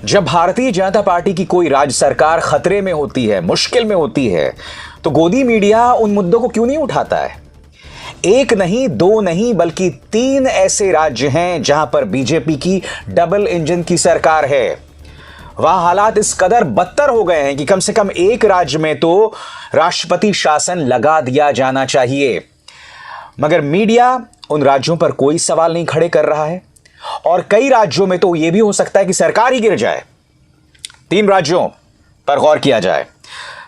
जब भारतीय जनता पार्टी की कोई राज्य सरकार खतरे में होती है, मुश्किल में होती है, तो गोदी मीडिया उन मुद्दों को क्यों नहीं उठाता है। एक नहीं, दो नहीं, बल्कि 3 ऐसे राज्य हैं जहां पर बीजेपी की डबल इंजन की सरकार है। वहां हालात इस कदर बदतर हो गए हैं कि कम से कम एक राज्य में तो राष्ट्रपति शासन लगा दिया जाना चाहिए, मगर मीडिया उन राज्यों पर कोई सवाल नहीं खड़े कर रहा है। और कई राज्यों में तो यह भी हो सकता है कि सरकार ही गिर जाए। 3 राज्यों पर गौर किया जाए।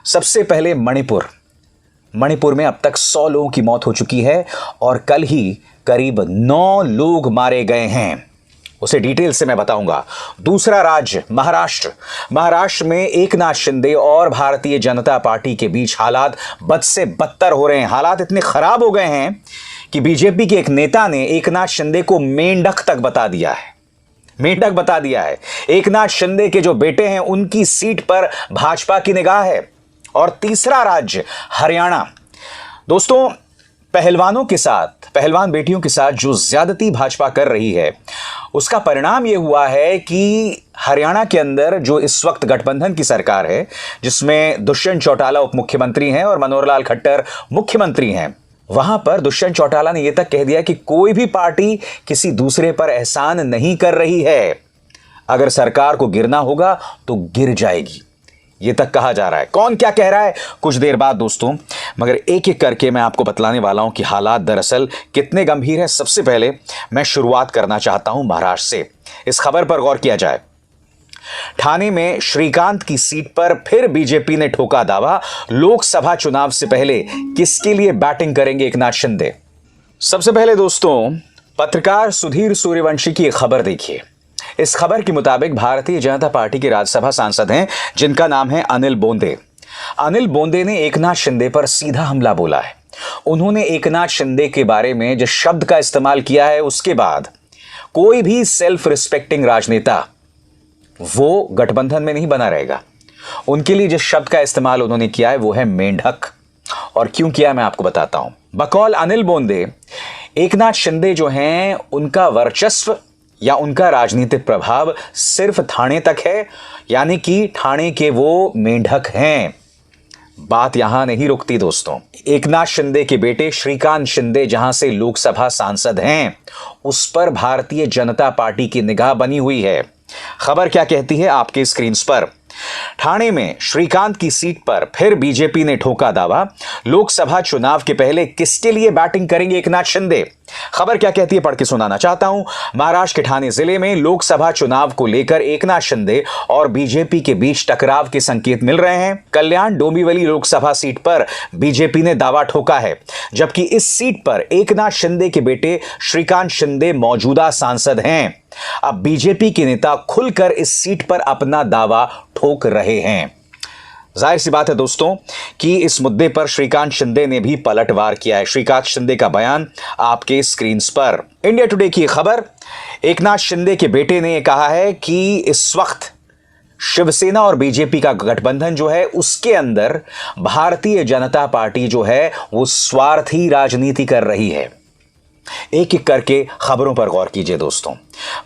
सबसे पहले मणिपुर में अब तक 100 लोगों की मौत हो चुकी है और कल ही करीब 9 लोग मारे गए हैं। उसे डिटेल से मैं बताऊंगा। दूसरा राज्य महाराष्ट्र में एकनाथ शिंदे और भारतीय जनता पार्टी के बीच हालात बद से बदतर हो रहे हैं। हालात इतने खराब हो गए हैं कि बीजेपी के एक नेता ने एकनाथ शिंदे को मेंढक तक बता दिया है। एकनाथ शिंदे के जो बेटे हैं उनकी सीट पर भाजपा की निगाह है। और तीसरा राज्य हरियाणा। दोस्तों, पहलवान बेटियों के साथ जो ज्यादती भाजपा कर रही है, उसका परिणाम यह हुआ है कि हरियाणा के अंदर जो इस वक्त गठबंधन की सरकार है, जिसमें दुष्यंत चौटाला उप मुख्यमंत्री हैं और मनोहर लाल खट्टर मुख्यमंत्री हैं, वहां पर दुष्यंत चौटाला ने यह तक कह दिया कि कोई भी पार्टी किसी दूसरे पर एहसान नहीं कर रही है। अगर सरकार को गिरना होगा तो गिर जाएगी, यह तक कहा जा रहा है। कौन क्या कह रहा है कुछ देर बाद दोस्तों, मगर एक एक करके मैं आपको बतलाने वाला हूं कि हालात दरअसल कितने गंभीर हैं। सबसे पहले मैं शुरुआत करना चाहता हूं महाराष्ट्र से। इस खबर पर गौर किया जाए। ठाणे में श्रीकांत की सीट पर फिर बीजेपी ने ठोका दावा। लोकसभा चुनाव से पहले किसके लिए बैटिंग करेंगे एकनाथ शिंदे। सबसे पहले दोस्तों, पत्रकार सुधीर सूर्यवंशी की एक खबर देखिए। इस खबर के मुताबिक भारतीय जनता पार्टी के राज्यसभा सांसद हैं जिनका नाम है अनिल बोंदे ने एकनाथ शिंदे पर सीधा हमला बोला है। उन्होंने एकनाथ शिंदे के बारे में जिस शब्द का इस्तेमाल किया है, उसके बाद कोई भी सेल्फ रिस्पेक्टिंग राजनेता वो गठबंधन में नहीं बना रहेगा। उनके लिए जिस शब्द का इस्तेमाल उन्होंने किया है वो है मेंढक। और क्यों किया मैं आपको बताता हूं। बकौल अनिल बोंदे, एकनाथ शिंदे जो हैं उनका वर्चस्व या उनका राजनीतिक प्रभाव सिर्फ ठाणे तक है, यानी कि ठाणे के वो मेंढक हैं। बात यहां नहीं रुकती दोस्तों। एकनाथ शिंदे के बेटे श्रीकांत शिंदे जहां से लोकसभा सांसद हैं, उस पर भारतीय जनता पार्टी की निगाह बनी हुई है। खबर क्या कहती है आपके स्क्रीन पर। ठाणे में श्रीकांत की सीट पर फिर बीजेपी ने ठोका दावा। लोकसभा चुनाव के पहले किसके लिए बैटिंग करेंगे एकनाथ शिंदे। खबर क्या कहती है पढ़ के सुनाना चाहता हूं। महाराष्ट्र के ठाणे जिले में लोकसभा चुनाव को लेकर एकनाथ शिंदे और बीजेपी के बीच टकराव के संकेत मिल रहे हैं। कल्याण डोंबिवली लोकसभा सीट पर बीजेपी ने दावा ठोका है, जबकि इस सीट पर एकनाथ शिंदे के बेटे श्रीकांत शिंदे मौजूदा सांसद हैं। अब बीजेपी के नेता खुलकर इस सीट पर अपना दावा ठोक रहे हैं। जाहिर सी बात है दोस्तों कि इस मुद्दे पर श्रीकांत शिंदे ने भी पलटवार किया है। श्रीकांत शिंदे का बयान आपके स्क्रीन पर। इंडिया टुडे की खबर, एकनाथ शिंदे के बेटे ने कहा है कि इस वक्त शिवसेना और बीजेपी का गठबंधन जो है, उसके अंदर भारतीय जनता पार्टी जो है वो स्वार्थी राजनीति कर रही है। एक एक करके खबरों पर गौर कीजिए दोस्तों।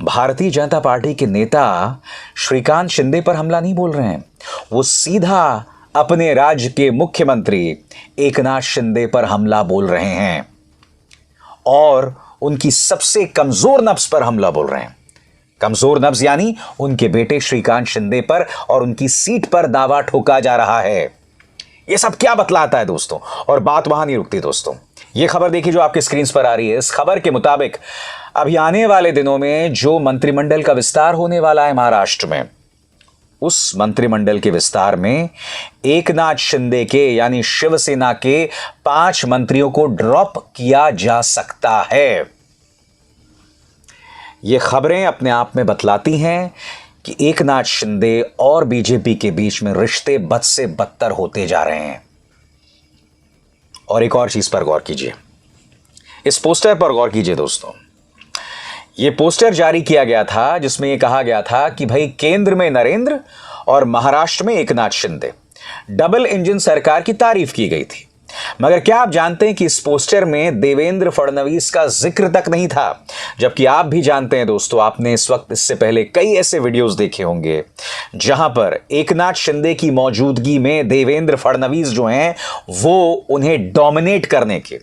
भारतीय जनता पार्टी के नेता श्रीकांत शिंदे पर हमला नहीं बोल रहे हैं, वो सीधा अपने राज्य के मुख्यमंत्री एकनाथ शिंदे पर हमला बोल रहे हैं और उनकी सबसे कमजोर नब्ज पर हमला बोल रहे हैं। कमजोर नब्ज यानी उनके बेटे श्रीकांत शिंदे पर और उनकी सीट पर दावा ठोका जा रहा है। यह सब क्या बतलाता है दोस्तों। और बात वहां नहीं रुकती दोस्तों। यह खबर देखिए जो आपके स्क्रीन पर आ रही है। इस खबर के मुताबिक अभी आने वाले दिनों में जो मंत्रिमंडल का विस्तार होने वाला है महाराष्ट्र में, उस मंत्रिमंडल के विस्तार में एकनाथ शिंदे के यानी शिवसेना के 5 मंत्रियों को ड्रॉप किया जा सकता है। ये खबरें अपने आप में बतलाती हैं कि एकनाथ शिंदे और बीजेपी के बीच में रिश्ते बद से बदतर होते जा रहे हैं। और एक और चीज पर गौर कीजिए, इस पोस्टर पर गौर कीजिए दोस्तों। यह पोस्टर जारी किया गया था जिसमें यह कहा गया था कि भाई केंद्र में नरेंद्र और महाराष्ट्र में एकनाथ शिंदे, डबल इंजन सरकार की तारीफ की गई थी। मगर क्या आप जानते हैं कि इस पोस्टर में देवेंद्र फडणवीस का जिक्र तक नहीं था? जबकि आप भी जानते हैं दोस्तों, आपने इस वक्त इससे पहले कई ऐसे वीडियोस देखे होंगे जहां पर एकनाथ शिंदे की मौजूदगी में देवेंद्र फडणवीस जो हैं वो उन्हें डोमिनेट करने के,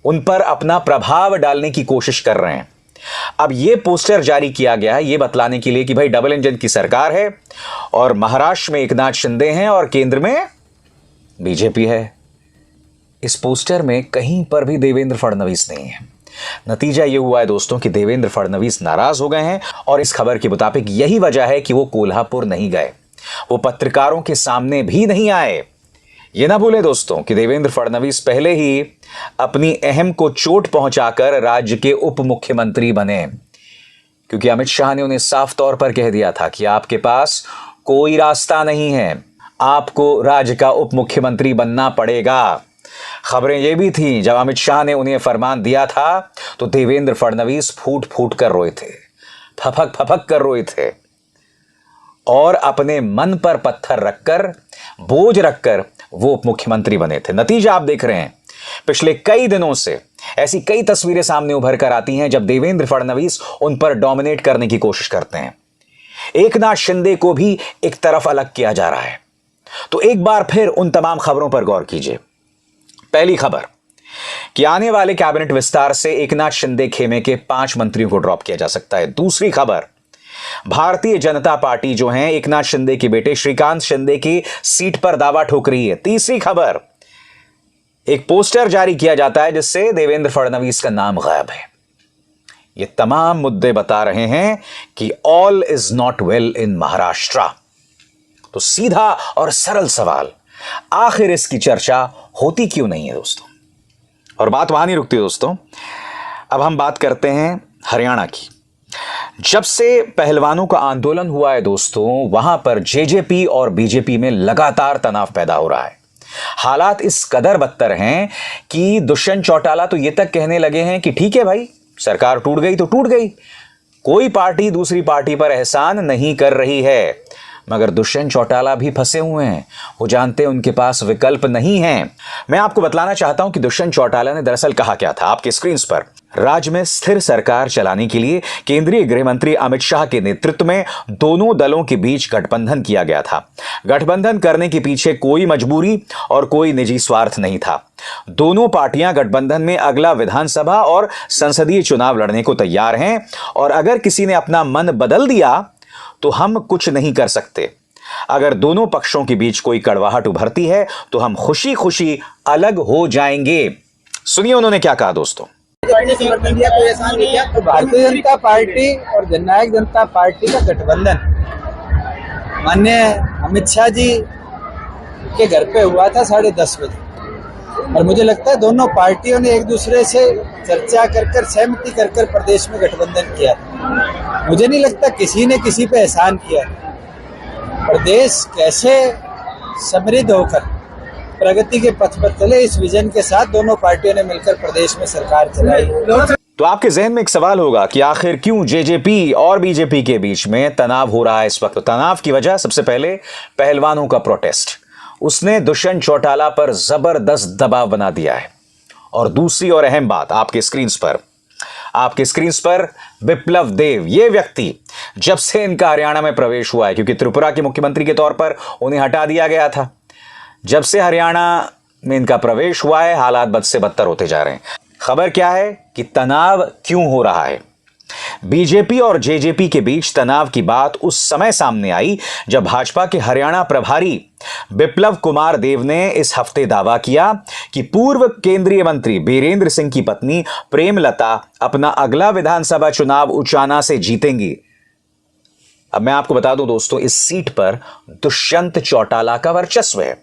उन पर अपना प्रभाव डालने की कोशिश कर रहे हैं। अब यह पोस्टर जारी किया गया है यह बतलाने के लिए कि भाई डबल इंजन की सरकार है और महाराष्ट्र में एकनाथ शिंदे हैं और केंद्र में बीजेपी है। इस पोस्टर में कहीं पर भी देवेंद्र फडणवीस नहीं है। नतीजा यह हुआ है दोस्तों कि देवेंद्र फडणवीस नाराज हो गए हैं और इस खबर के मुताबिक यही वजह है कि वो कोल्हापुर नहीं गए, वो पत्रकारों के सामने भी नहीं आए। ये ना भूलें दोस्तों कि देवेंद्र फडणवीस पहले ही अपनी अहम को चोट पहुंचाकर राज्य के उप मुख्यमंत्री बने, क्योंकि अमित शाह ने उन्हें साफ तौर पर कह दिया था कि आपके पास कोई रास्ता नहीं है, आपको राज्य का उप मुख्यमंत्री बनना पड़ेगा। खबरें यह भी थीं जब अमित शाह ने उन्हें फरमान दिया था तो देवेंद्र फडणवीस फूट फूट कर रोए थे, फपक फपक कर रोए थे और अपने मन पर पत्थर रखकर, बोझ रखकर वो उप मुख्यमंत्री बने थे। नतीजा आप देख रहे हैं, पिछले कई दिनों से ऐसी कई तस्वीरें सामने उभर कर आती हैं जब देवेंद्र फडणवीस उन पर डोमिनेट करने की कोशिश करते हैं। एकनाथ शिंदे को भी एक तरफ अलग किया जा रहा है। तो एक बार फिर उन तमाम खबरों पर गौर कीजिए। पहली खबर कि आने वाले कैबिनेट विस्तार से एकनाथ शिंदे खेमे के 5 मंत्रियों को ड्रॉप किया जा सकता है। दूसरी खबर, भारतीय जनता पार्टी जो है एकनाथ शिंदे के बेटे श्रीकांत शिंदे की सीट पर दावा ठोक रही है। तीसरी खबर, एक पोस्टर जारी किया जाता है जिससे देवेंद्र फडणवीस का नाम गायब है। ये तमाम मुद्दे बता रहे हैं कि all is not well in Maharashtra. तो सीधा और सरल सवाल, आखिर इसकी चर्चा होती क्यों नहीं है दोस्तों? और बात वहां नहीं रुकती दोस्तों, अब हम बात करते हैं हरियाणा की। जब से पहलवानों का आंदोलन हुआ है दोस्तों, वहां पर जेजेपी और बीजेपी में लगातार तनाव पैदा हो रहा है। हालात इस कदर बदतर हैं कि दुष्यंत चौटाला तो ये तक कहने लगे हैं कि ठीक है भाई, सरकार टूट गई तो टूट गई, कोई पार्टी दूसरी पार्टी पर एहसान नहीं कर रही है। मगर दुष्यंत चौटाला भी फंसे हुए हैं, वो जानते हैं उनके पास विकल्प नहीं है। मैं आपको बतलाना चाहता हूं कि दुष्यंत चौटाला ने दरअसल कहा क्या था आपके स्क्रीन पर। राज्य में स्थिर सरकार चलाने के लिए केंद्रीय गृह मंत्री अमित शाह के नेतृत्व में दोनों दलों के बीच गठबंधन किया गया था। गठबंधन करने के पीछे कोई मजबूरी और कोई निजी स्वार्थ नहीं था। दोनों पार्टियां गठबंधन में अगला विधानसभा और संसदीय चुनाव लड़ने को तैयार हैं और अगर किसी ने अपना मन बदल दिया तो हम कुछ नहीं कर सकते। अगर दोनों पक्षों के बीच कोई कड़वाहट उभरती है तो हम खुशी खुशी अलग हो जाएंगे। सुनिए उन्होंने क्या कहा दोस्तों। तो भारतीय जनता पार्टी और जननायक जनता पार्टी का गठबंधन माननीय अमित शाह जी के घर पे हुआ था 10:30 बजे और मुझे लगता है दोनों पार्टियों ने एक दूसरे से चर्चा कर सहमति कर प्रदेश में गठबंधन किया। मुझे नहीं लगता किसी ने किसी पे एहसान किया। प्रदेश कैसे समृद्ध होकर प्रगति के पथ पर चले, इस विजन के साथ दोनों पार्टियों ने मिलकर प्रदेश में सरकार चलाई। तो आपके जहन में एक सवाल होगा कि आखिर क्यों जेजेपी और बीजेपी के बीच में तनाव हो रहा है इस वक्त? तो तनाव की वजह सबसे पहले पहलवानों का प्रोटेस्ट, उसने दुष्यंत चौटाला पर जबरदस्त दबाव बना दिया है। और दूसरी और अहम बात आपके स्क्रीन पर बिप्लब देव, ये व्यक्ति जब से इनका हरियाणा में प्रवेश हुआ है, क्योंकि त्रिपुरा के मुख्यमंत्री के तौर पर उन्हें हटा दिया गया था, जब से हरियाणा में इनका प्रवेश हुआ है हालात बद से बदतर होते जा रहे हैं। खबर क्या है कि तनाव क्यों हो रहा है? बीजेपी और जेजेपी के बीच तनाव की बात उस समय सामने आई जब भाजपा के हरियाणा प्रभारी बिप्लब कुमार देव ने इस हफ्ते दावा किया कि पूर्व केंद्रीय मंत्री बीरेंद्र सिंह की पत्नी प्रेमलता अपना अगला विधानसभा चुनाव उचाना से जीतेंगी। अब मैं आपको बता दूं दोस्तों, इस सीट पर दुष्यंत चौटाला का वर्चस्व है।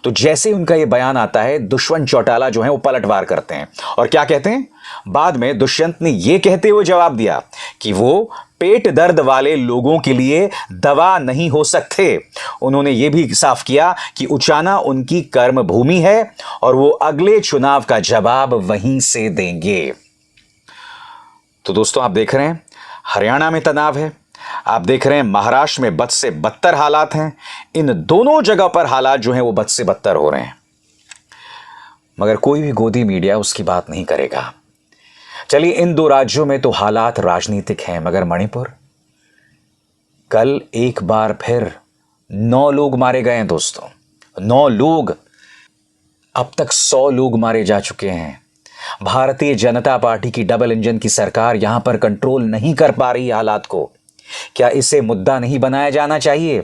तो जैसे उनका यह बयान आता है, दुष्यंत चौटाला जो है वो पलटवार करते हैं और क्या कहते हैं? बाद में दुष्यंत ने यह कहते हुए जवाब दिया कि वो पेट दर्द वाले लोगों के लिए दवा नहीं हो सकते। उन्होंने यह भी साफ किया कि उचाना उनकी कर्म भूमि है और वो अगले चुनाव का जवाब वहीं से देंगे। तो दोस्तों आप देख रहे हैं हरियाणा में तनाव है, आप देख रहे हैं महाराष्ट्र में बद से बदतर हालात हैं। इन दोनों जगह पर हालात जो हैं वो बद से बदतर हो रहे हैं। मगर कोई भी गोदी मीडिया उसकी बात नहीं करेगा। चलिए, इन दो राज्यों में तो हालात राजनीतिक हैं, मगर मणिपुर, कल एक बार फिर 9 लोग मारे गए हैं दोस्तों, 9 लोग। अब तक 100 लोग मारे जा चुके हैं। भारतीय जनता पार्टी की डबल इंजन की सरकार यहां पर कंट्रोल नहीं कर पा रही हालात को। क्या इसे मुद्दा नहीं बनाया जाना चाहिए?